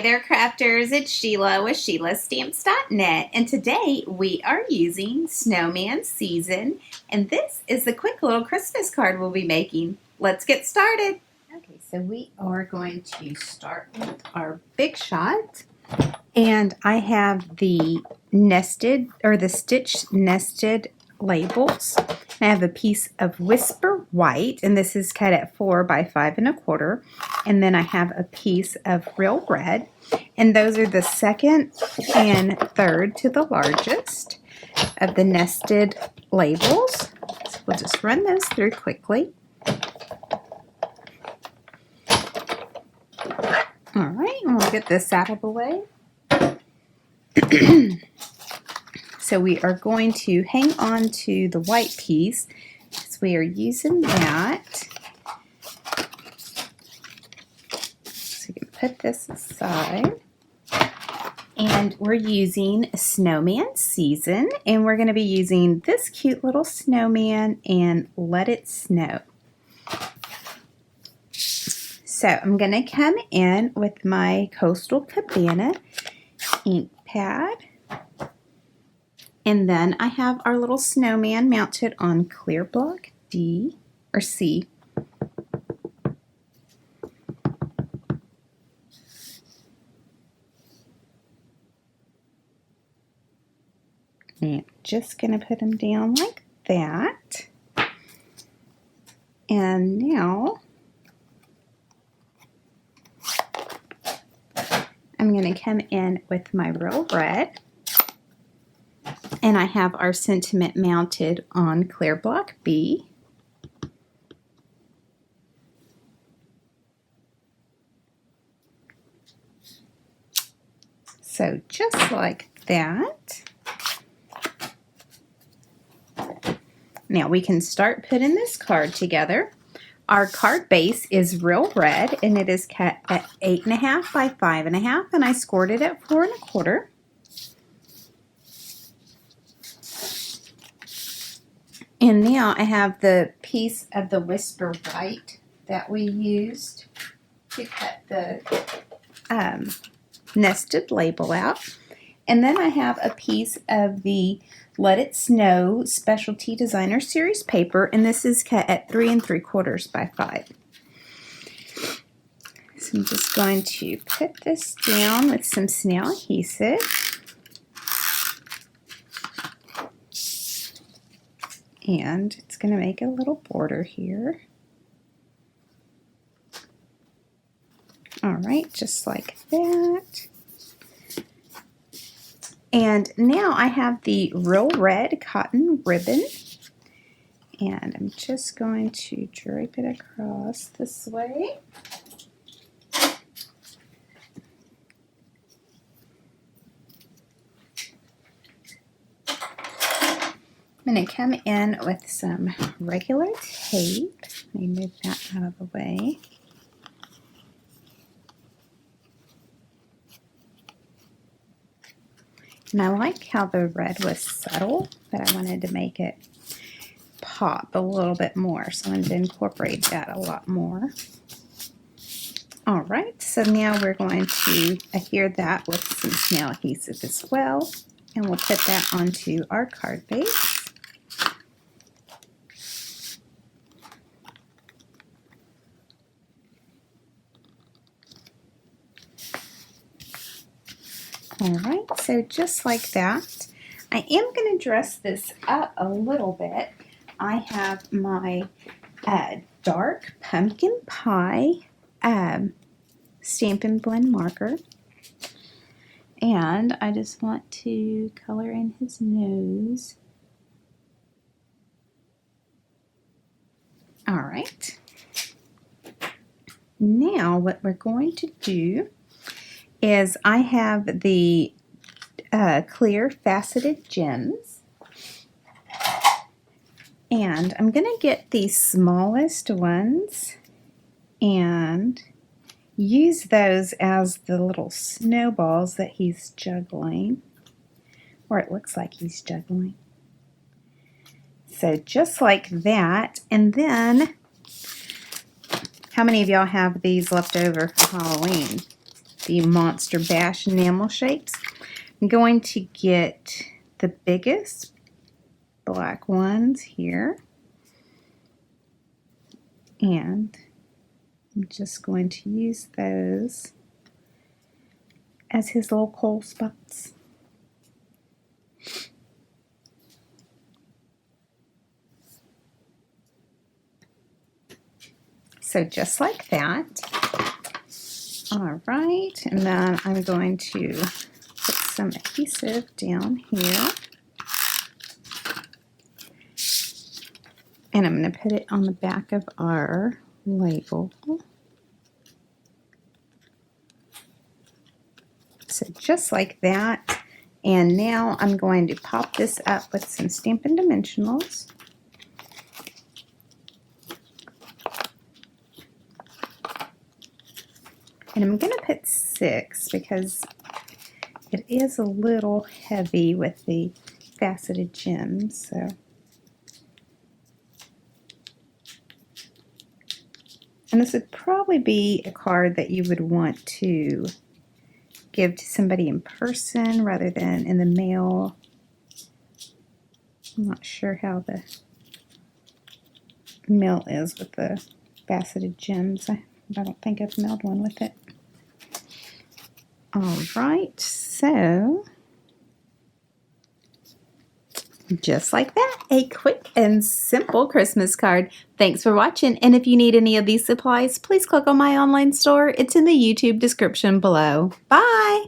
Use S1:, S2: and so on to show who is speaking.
S1: there, crafters. It's Sheila with SheilaStamps.net, and today we are using Snowman Season, and this is the quick little Christmas card we'll be making. Let's get started. Okay, so we are going to start with our big shot, and I have the nested or the stitched nested labels. I have a piece of Whisper White, and this is cut at 4 by 5 1/4, and then I have a piece of Real Red, and those are the second and third to the largest of the nested labels. So we'll just run those through quickly. All right, and we'll get this out of the way. So we are going to hang on to the white piece, because we are using that. So you can put this aside. And we're using Snowman Season, and we're going to be using this cute little snowman and Let It Snow. So I'm going to come in with my Coastal Cabana ink pad. And then I have our little snowman mounted on clear block D or C. And I'm just going to put them down like that. And now I'm going to come in with my Real Red. And I have our sentiment mounted on clear block B. So just like that. Now we can start putting this card together. Our card base is Real Red, and it is cut at 8 1/2 by 5 1/2, and I scored it at 4 1/4. And now I have the piece of the Whisper White that we used to cut the nested label out. And then I have a piece of the Let It Snow Specialty Designer Series paper, and this is cut at 3 3/4 by 5. So I'm just going to put this down with some snail adhesive. And it's going to make a little border here. All right, just like that. And now I have the Real Red cotton ribbon. And I'm just going to drape it across this way. I'm going to come in with some regular tape. Let me move that out of the way. And I like how the red was subtle, but I wanted to make it pop a little bit more, so I wanted to incorporate that a lot more. All right, so now we're going to adhere that with some snail adhesive as well, and we'll put that onto our card base. All right, so just like that. I am going to dress this up a little bit. I have my dark pumpkin pie Stampin' Blend marker. And I just want to color in his nose. All right. Now what we're going to do is I have the clear faceted gems, and I'm going to get the smallest ones and use those as the little snowballs that he's juggling, or it looks like he's juggling. So just like that, and then how many of y'all have these left over for Halloween? the Monster Bash enamel shapes. I'm going to get the biggest black ones here, and I'm just going to use those as his little coal spots. So just like that. All right, and then I'm going to put some adhesive down here. And I'm going to put it on the back of our label. So just like that. And now I'm going to pop this up with some Stampin' Dimensionals. And I'm going to put 6 because it is a little heavy with the faceted gems. So and this would probably be a card that you would want to give to somebody in person rather than in the mail. I'm not sure how the mail is with the faceted gems. I don't think I've mailed one with it. All right, so just like that, a quick and simple Christmas card. Thanks for watching, and if you need any of these supplies, please click on my online store. It's in the YouTube description below. Bye!